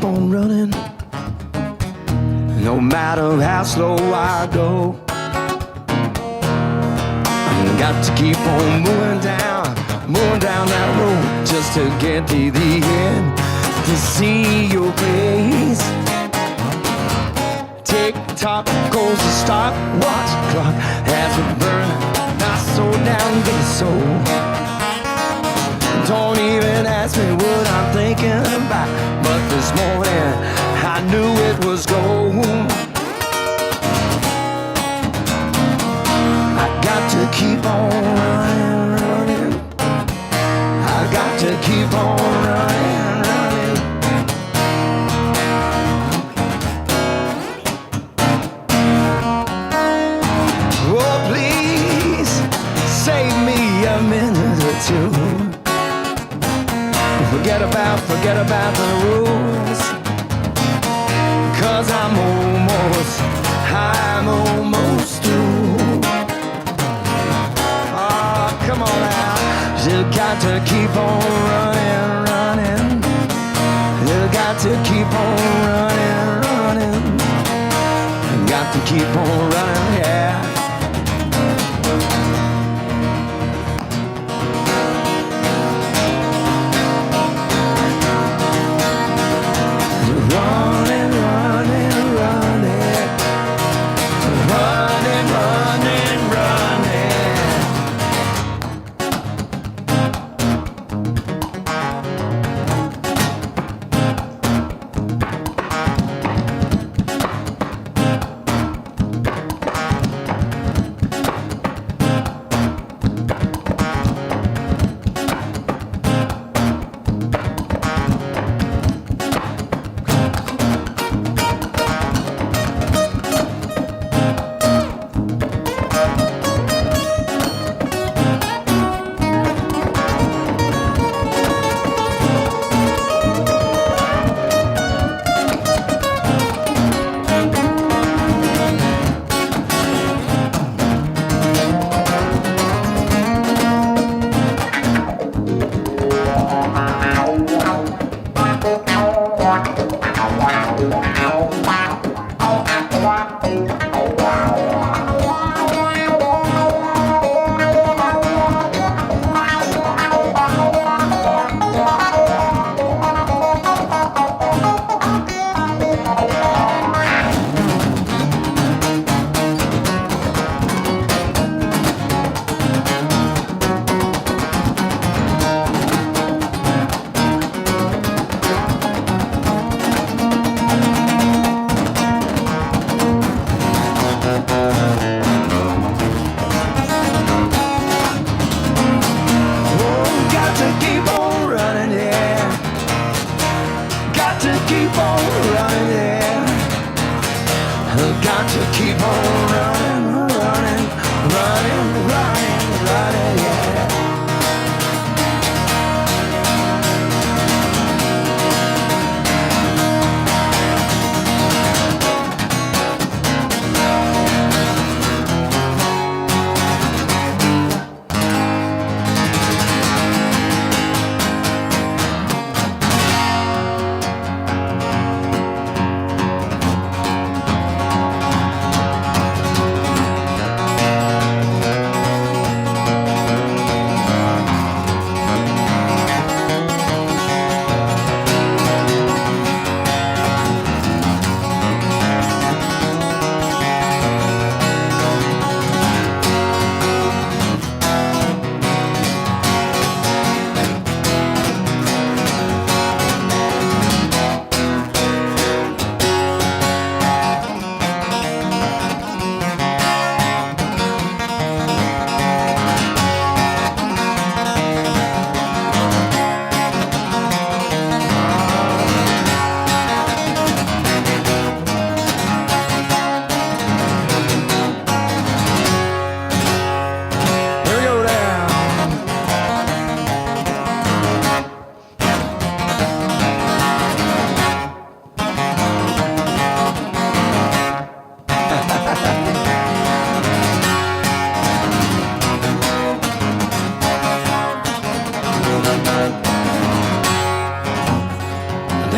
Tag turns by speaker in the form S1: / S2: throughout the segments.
S1: on running, no matter how slow I go. Got to keep on moving down that road, just to get to the end, to see your face. Tick tock goes the stopwatch clock as we burn my soul down to the soul. Don't even ask me what I'm thinking about, but this morning I knew it was gold. To keep on running, I got to keep on running. Oh, please save me a minute or two. Forget about the rules, 'cause I'm almost through. Come on now, you got to keep on running. You got to keep on running. Got to keep on running, yeah.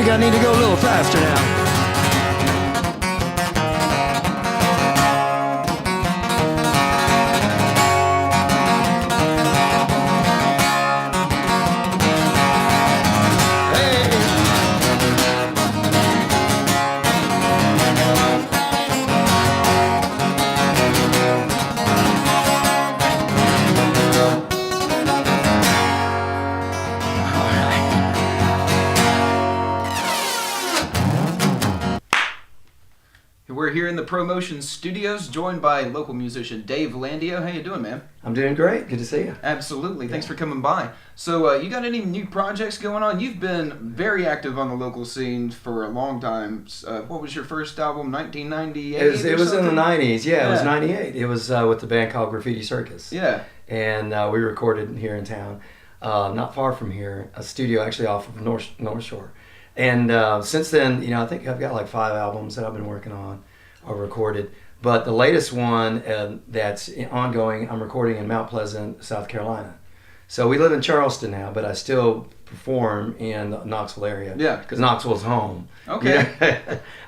S1: I need to go a little faster now.
S2: We're here in the ProMotion Studios, joined by local musician Dave Landeo. How you doing, man?
S1: I'm doing great. Good to see you.
S2: Absolutely. Thanks for coming by. So, you got any new projects going on? You've been very active on the local scene for a long time. What was your first album, 1998?
S1: It was in the 90s. Yeah, it was 98. It was with the band called Graffiti Circus.
S2: Yeah.
S1: And we recorded here in town, not far from here, a studio actually off of North Shore. And since then, I think I've got like 5 albums that I've been working on or recorded. But the latest one that's ongoing, I'm recording in Mount Pleasant, South Carolina. So we live in Charleston now, but I still perform in the Knoxville area.
S2: Yeah.
S1: Because Knoxville's home.
S2: Okay.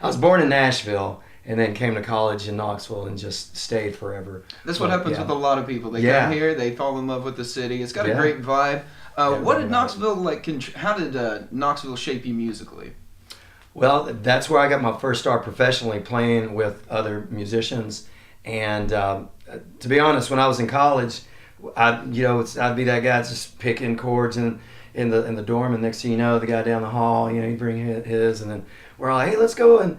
S1: I was born in Nashville and then came to college in Knoxville and just stayed forever.
S2: That's what happens with a lot of people. They come here, they fall in love with the city. It's got a great vibe. What did Knoxville how did Knoxville shape you musically?
S1: Well, that's where I got my first start professionally, playing with other musicians. And to be honest, when I was in college, I'd be that guy just picking chords in the dorm, and next thing you know, the guy down the hall, he'd bring his, and then we're all like, hey, let's go, and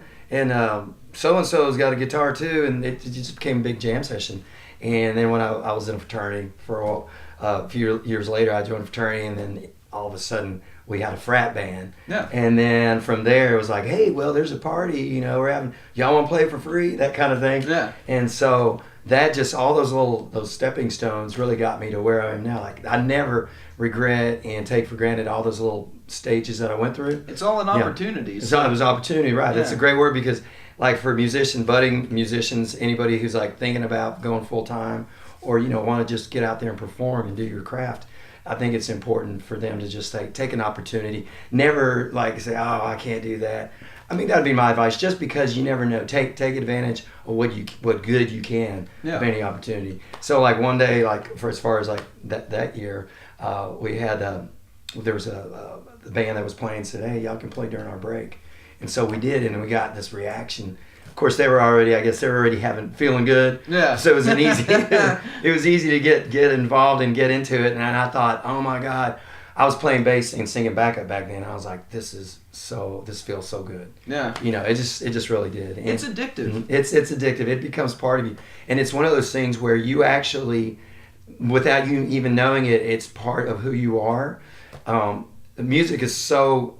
S1: so and so's got a guitar too, and it just became a big jam session. And then when I was in a fraternity for a few years later, I joined a fraternity, and then all of a sudden we had a frat band.
S2: Yeah.
S1: And then from there it was like, hey, well, there's a party, we're having, y'all want to play for free, that kind of thing.
S2: Yeah.
S1: And so that just, all those stepping stones really got me to where I am now. Like, I never regret and take for granted all those little stages that I went through.
S2: It's all an opportunity.
S1: It was opportunity, right?
S2: Yeah.
S1: That's a great word, because like for budding musicians, anybody who's like thinking about going full time or want to just get out there and perform and do your craft, I think it's important for them to just take an opportunity. Never like say, oh, I can't do that. I mean, that'd be my advice, just because you never know. Take advantage of what good you can of any opportunity. So like one day, like for as far as like that year, we had there was a band that was playing, said, hey, y'all can play during our break. And so we did, and we got this reaction. Of course, they were already feeling good.
S2: Yeah.
S1: So it was it was easy to get involved and get into it. And I thought, oh my God, I was playing bass and singing backup back then. I was like, this feels so good.
S2: Yeah.
S1: It just really did. And
S2: it's addictive.
S1: It's addictive. It becomes part of you, and it's one of those things where you actually, without you even knowing it, it's part of who you are. The music is so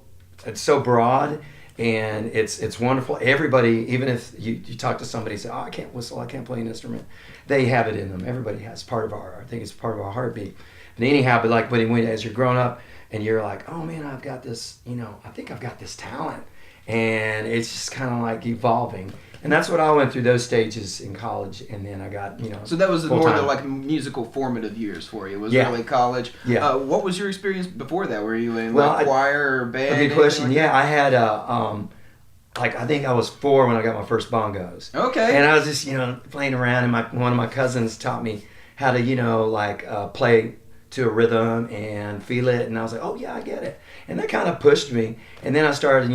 S1: broad. And it's wonderful. Everybody, even if you talk to somebody and say, oh, I can't whistle, I can't play an instrument, they have it in them. Everybody has I think it's part of our heartbeat. But anyhow, as you're growing up and you're like, oh man, I've got this, I think I've got this talent. And it's just kind of like evolving. And that's what I went through, those stages in college, and then I got,
S2: So that was more the musical formative years for you. Was early college.
S1: Yeah.
S2: What was your experience before that? Were you in choir or band?
S1: A good question. I had I think I was 4 when I got my first bongos.
S2: Okay.
S1: And I was just playing around, and one of my cousins taught me how to play to a rhythm and feel it, and I was like, oh yeah, I get it. And that kind of pushed me. And then I started,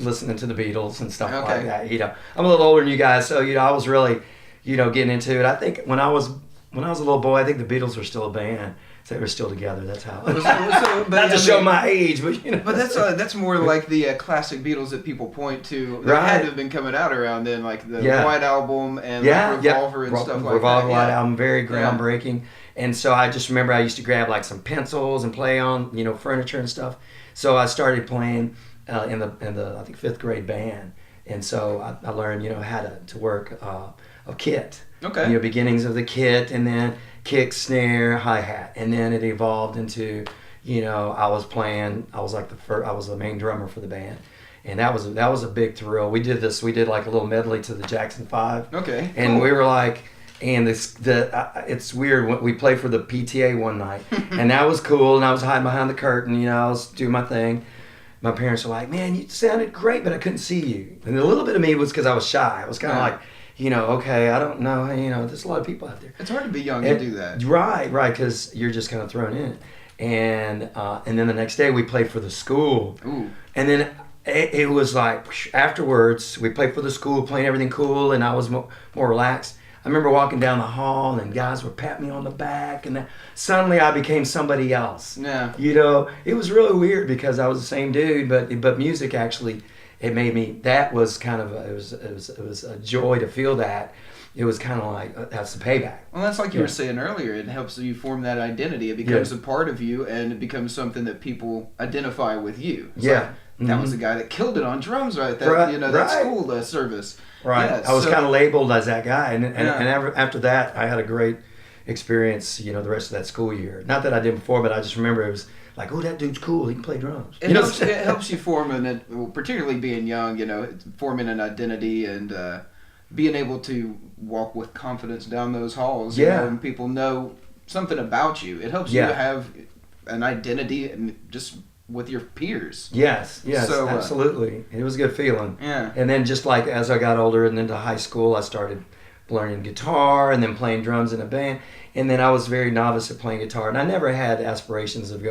S1: listening to the Beatles and stuff like that. I'm a little older than you guys, so I was really, getting into it. I think when I was a little boy, I think the Beatles were still a band. So they were still together. That's how. Not to show my age, but
S2: But that's more like the classic Beatles that people point to. That had to have been coming out around then, like the White Album and Revolver and stuff like
S1: Revolver,
S2: that.
S1: White Album, very groundbreaking. Yeah. And so I just remember I used to grab like some pencils and play on furniture and stuff. So I started playing in the I think 5th grade band, and so I learned how to work a kit.
S2: Okay.
S1: Beginnings of the kit, and then kick, snare, hi-hat, and then it evolved into I was the main drummer for the band, and that was a big thrill. We did like a little medley to the Jackson 5.
S2: Okay.
S1: And we were like, and it's weird, we played for the PTA one night, and that was cool, and I was hiding behind the curtain, I was doing my thing.
S3: my parents were like, man, you sounded great, but I couldn't see you. And a little bit of me was because I was shy. I was kind of like, okay, I don't know, there's a lot of people out there.
S2: It's hard to be young to do that.
S3: Right, because you're just kind of thrown in. And then the next day we played for the school.
S2: Ooh.
S3: And then it was like, afterwards, we played for the school, playing everything cool, and I was more relaxed. I remember walking down the hall and guys would pat me on the back, and then suddenly I became somebody else.
S2: Yeah.
S3: It was really weird because I was the same dude, but music actually, it made me, that was kind of, it was a joy to feel that. It was kind of like, that's the payback.
S2: Well, that's like you were saying earlier. It helps you form that identity. It becomes a part of you, and it becomes something that people identify with you. It's like, that was the guy that killed it on drums, right? That school service.
S3: Right.
S2: Yeah,
S3: I was kind of labeled as that guy, and after that, I had a great experience. The rest of that school year. Not that I did before, but I just remember it was like, oh, that dude's cool. He can play drums.
S2: It helps you form particularly being young. Forming an identity and being able to walk with confidence down those halls. And people know something about you. It helps you have an identity and just with your peers.
S3: Yes, so, absolutely. It was a good feeling.
S2: Yeah.
S3: And then just like as I got older and into high school, I started learning guitar and then playing drums in a band. And then I was very novice at playing guitar, and I never had aspirations of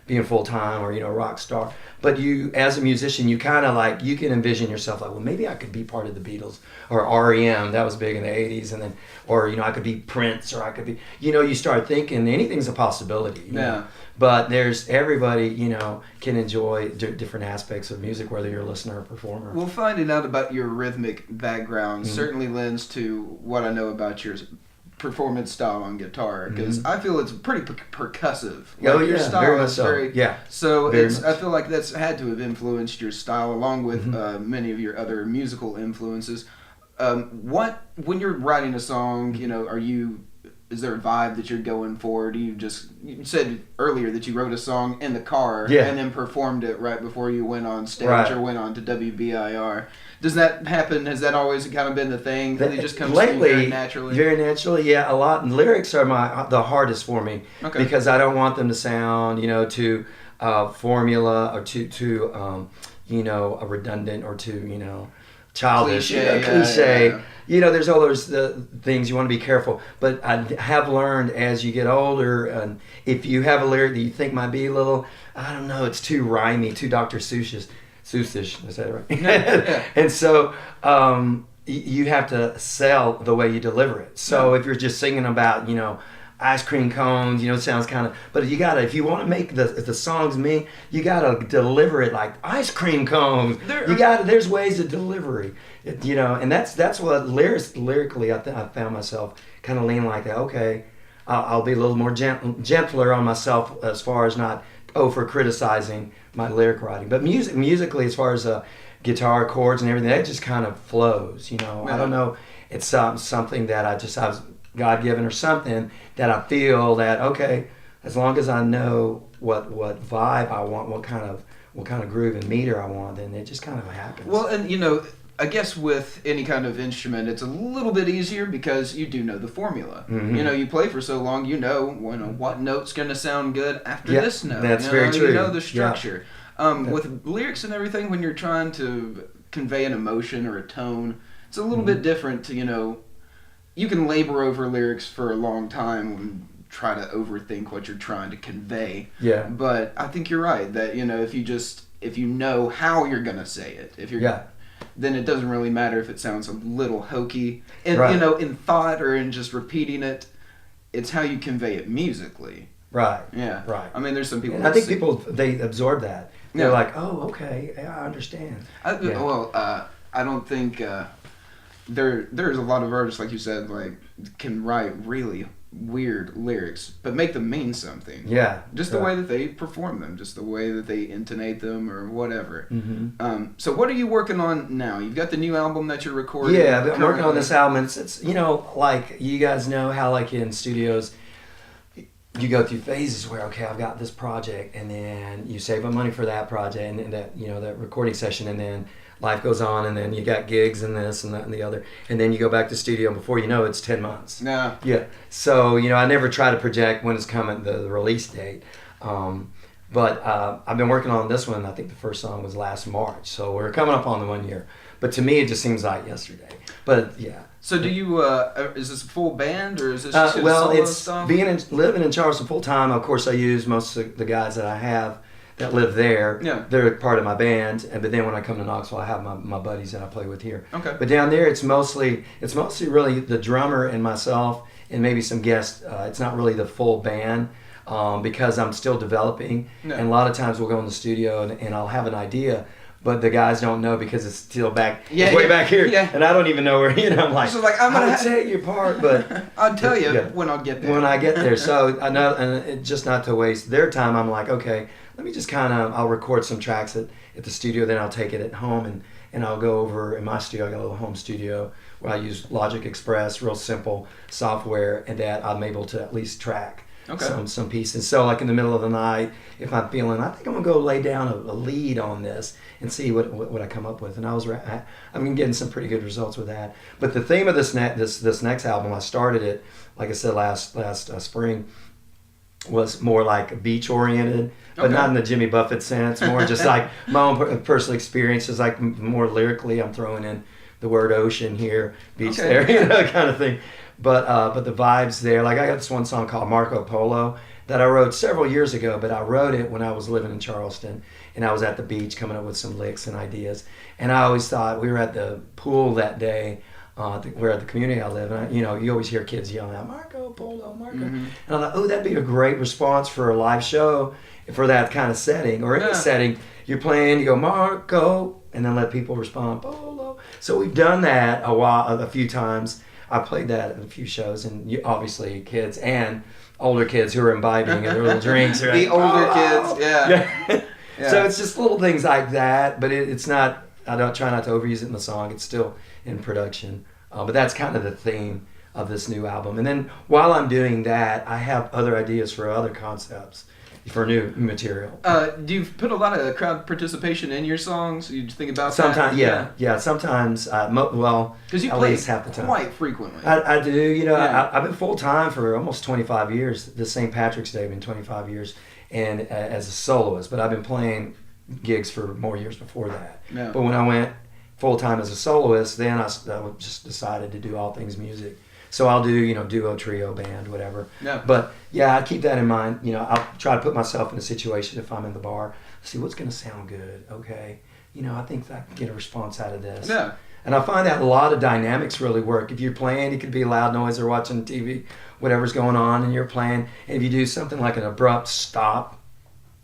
S3: being full-time or rock star. But you, as a musician, you kind of like, you can envision yourself like, well, maybe I could be part of the Beatles or REM. That was big in the 80s. And then, or I could be Prince, or I could be, you start thinking anything's a possibility. You know? But there's everybody, can enjoy different aspects of music, whether you're a listener or performer.
S2: Well, finding out about your rhythmic background certainly lends to what I know about your performance style on guitar, because I feel it's pretty percussive. Your style
S3: very much
S2: is
S3: so.
S2: very I feel like that's had to have influenced your style along with many of your other musical influences. When you're writing a song, is there a vibe that you're going for? You said earlier that you wrote a song in the car and then performed it right before you went on stage or went on to WBIR. Does that happen? Has that always kind of been the thing? It just comes to you very naturally?
S3: Very naturally, a lot. And lyrics are the hardest for me because I don't want them to sound, too formula or too redundant or too, childish, cliche. There's all those things you want to be careful. But I have learned as you get older, and if you have a lyric that you think might be a little, I don't know, it's too rhymey, too Dr. Seussish, is that right? And so you have to sell the way you deliver it. So if you're just singing about, ice cream cones, it sounds kind of, but you gotta, if you want to make the songs mean, you gotta deliver it like ice cream cones. There's ways of delivery, and that's what lyrically I found myself kind of leaning like that. Okay, I'll be a little more gentler on myself as far as not for criticizing my lyric writing, but musically as far as guitar chords and everything, that just kind of flows. I don't know, it's something that I was God-given or something that I feel that, okay, as long as I know what vibe I want, what kind of groove and meter I want, then it just kind of happens.
S2: Well, and I guess with any kind of instrument, it's a little bit easier because you do know the formula. You play for so long, what note's going to sound good after this note.
S3: That's very true.
S2: You know the structure. With lyrics and everything, when you're trying to convey an emotion or a tone, it's a little bit different to, you can labor over lyrics for a long time and try to overthink what you're trying to convey. Yeah. But I think you're right that, if you know how you're going to say it, then it doesn't really matter if it sounds a little hokey. And, in thought or in just repeating it, it's how you convey it musically.
S3: Right.
S2: Yeah.
S3: Right.
S2: I mean, there's some people.
S3: I think people, they absorb that. They're like, oh, okay, I understand.
S2: I don't think there's a lot of artists, like you said, like can write really weird lyrics, but make them mean something.
S3: Yeah.
S2: Just the way that they perform them, just the way that they intonate them, or whatever. So what are you working on now? You've got the new album that you're recording.
S3: Yeah, I'm working on this album. It's like you guys know how like in studios, you go through phases where, okay, I've got this project, and then you save up money for that project and that that recording session, and then life goes on, and then you got gigs and this and that and the other, and then you go back to studio, and before you know it's 10 months. Yeah. So I never try to project when it's coming, the release date, But I've been working on this one. I think the first song was last March, so we're coming up on the 1 year. But to me, it just seems like yesterday. But yeah.
S2: So do you? Is this a full band or is this just
S3: well,
S2: solo
S3: it's
S2: stuff?
S3: living in Charleston full time. Of course, I use most of the guys that I have that live there.
S2: Yeah.
S3: They're part of my band, but then when I come to Knoxville, I have my buddies that I play with here.
S2: Okay.
S3: But down there, it's mostly really the drummer and myself, and maybe some guests. It's not really the full band. Because I'm still developing,
S2: Yeah.
S3: and a lot of times we'll go in the studio and I'll have an idea, but the guys don't know because it's still it's way back here, and I don't even know where. I'm like,
S2: so like I'm gonna
S3: take your part, but
S2: I'll tell you when I'll get there.
S3: When I get there, so I know, and just not to waste their time, I'm like, okay, let me just I'll record some tracks at the studio, then I'll take it at home and I'll go over in my studio. I got a little home studio where I use Logic Express, real simple software, and that I'm able to at least track.
S2: Okay.
S3: Some pieces. So like in the middle of the night, if I'm feeling, I think I'm gonna go lay down a lead on this and see what I come up with. And I've been getting some pretty good results with that. But the theme of this next album, I started it, like I said last spring, was more like beach oriented, but not in the Jimmy Buffett sense. More just like my own personal experiences. Like more lyrically, I'm throwing in the word ocean here, beach there, kind of thing. But the vibes there, like I got this one song called Marco Polo that I wrote several years ago, but I wrote it when I was living in Charleston and I was at the beach coming up with some licks and ideas. And I always thought, we were at the pool that day, we're at the community I live in, you always hear kids yelling out, Marco Polo, Marco.
S2: Mm-hmm.
S3: And I thought, oh, that'd be a great response for a live show for that kind of setting. Or in a setting, you're playing, you go, Marco, and then let people respond, Polo. So we've done that a few times. I played that at a few shows, and obviously kids and older kids who are imbibing and their little drinks.
S2: The like, older kids,
S3: yeah. So it's just little things like that, but it's not, I don't try not to overuse it in the song. It's still in production. But that's kind of the theme of this new album. And then while I'm doing that, I have other ideas for other concepts. For new material.
S2: Do you put a lot of crowd participation in your songs? You think about
S3: sometimes,
S2: that?
S3: Yeah. Sometimes, because
S2: you
S3: at
S2: play
S3: least half the time.
S2: Quite frequently.
S3: I do. I've been full time for almost 25 years. This St. Patrick's Day, been 25 years, and as a soloist. But I've been playing gigs for more years before that.
S2: Yeah.
S3: But when I went full time as a soloist, then I just decided to do all things music. So I'll do, duo, trio, band, whatever.
S2: Yeah.
S3: But yeah, I keep that in mind. I'll try to put myself in a situation if I'm in the bar, see what's going to sound good. Okay. I think I can get a response out of this.
S2: Yeah.
S3: And I find that a lot of dynamics really work. If you're playing, it could be loud noise or watching TV, whatever's going on, and you're playing. And if you do something like an abrupt stop,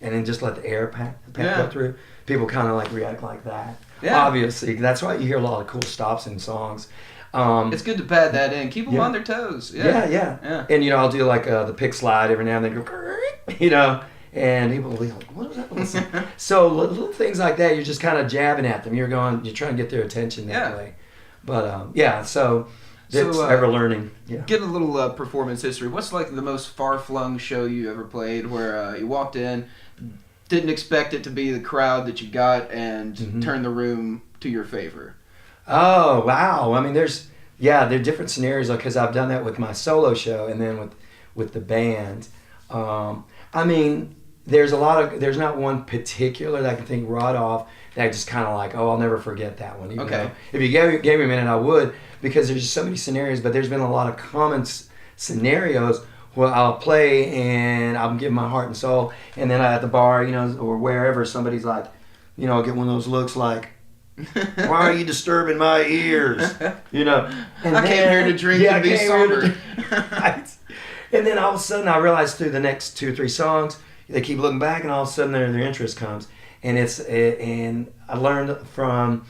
S3: and then just let the air go through, people kind of like react like that.
S2: Yeah.
S3: Obviously, that's why you hear a lot of cool stops in songs.
S2: It's good to pad that in. Keep them on their toes.
S3: Yeah. And I'll do like the pick slide every now and then. Go, and people will be like, "What was that?" So little things like that, you're just kind of jabbing at them. You're trying to get their attention that way. But so it's ever learning. Yeah.
S2: Get a little performance history. What's like the most far-flung show you ever played where you walked in, didn't expect it to be the crowd that you got, and turned the room to your favor?
S3: Oh, wow. I mean, there are different scenarios because I've done that with my solo show and then with the band. I mean, there's not one particular that I can think right off that just kind of like, oh, I'll never forget that one. Even though if you gave me a minute, I would, because there's just so many scenarios, but there's been a lot of common scenarios where I'll play and I'm giving my heart and soul, and then at the bar, or wherever, somebody's like, I'll get one of those looks like, why are you disturbing my ears? And
S2: I came here to drink and be sober.
S3: Right. And then all of a sudden I realized through the next 2 or 3 songs, they keep looking back, and all of a sudden their interest comes. And I learned from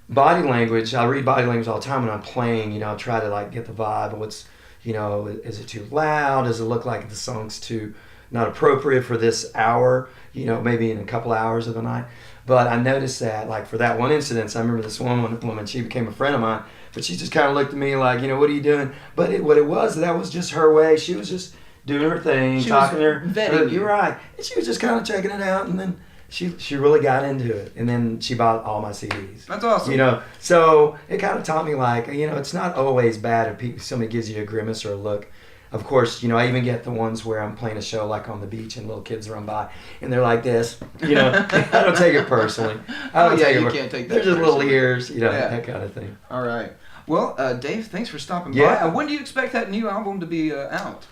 S3: body language. I read body language all the time when I'm playing. I try to like get the vibe of what's, is it too loud? Does it look like the song's too not appropriate for this hour? Maybe in a couple hours of the night. But I noticed that, like for that one incident, I remember this one woman, she became a friend of mine, but she just kind of looked at me like, what are you doing? But that was just her way. She was just doing her thing, talking to her.
S2: Vetting you.
S3: You're right. And she was just kind of checking it out, and then she really got into it. And then she bought all my CDs.
S2: That's awesome.
S3: So it kind of taught me like, it's not always bad if somebody gives you a grimace or a look. of course, you know, I even get the ones where I'm playing a show like on the beach and little kids run by and they're like this, you know. I don't take it personally. I don't take it.
S2: Can't take that.
S3: They're just little ears, you know,
S2: Yeah.
S3: that kind of thing.
S2: All right. Well, Dave, thanks for stopping
S3: Yeah.
S2: by. When do you expect that new album to be out?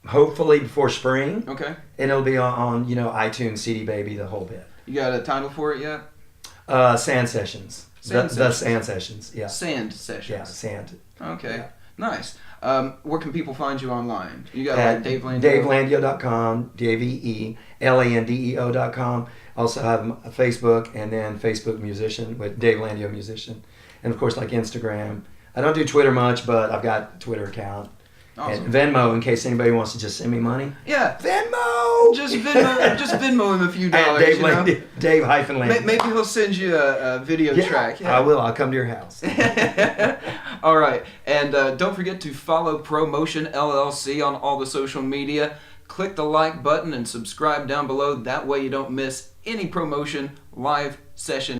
S3: Hopefully before spring.
S2: Okay.
S3: And it'll be on you know, iTunes, CD Baby, the whole bit.
S2: You got a title for it yet?
S3: Sand Sessions.
S2: Sand
S3: The
S2: Sessions.
S3: Sand Sessions, yeah.
S2: Sand Sessions.
S3: Yeah, Sand.
S2: Okay.
S3: Yeah.
S2: Nice. Where can people find you online? You got
S3: At
S2: like Dave Landeo?
S3: DaveLandeo.com, DaveLandeo.com. Also have a Facebook and then Facebook Musician with Dave Landeo Musician. And of course, like Instagram. I don't do Twitter much, but I've got a Twitter account.
S2: Awesome.
S3: And Venmo, in case anybody wants to just send me money.
S2: Yeah.
S3: Venmo!
S2: Just Venmo him a few dollars.
S3: Dave,
S2: you know?
S3: Dave hyphen Landeo.
S2: Maybe he'll send you a video track.
S3: I will. I'll come to your house.
S2: All right. And don't forget to follow Promotion LLC on all the social media. Click the like button and subscribe down below. That way you don't miss any promotion live session.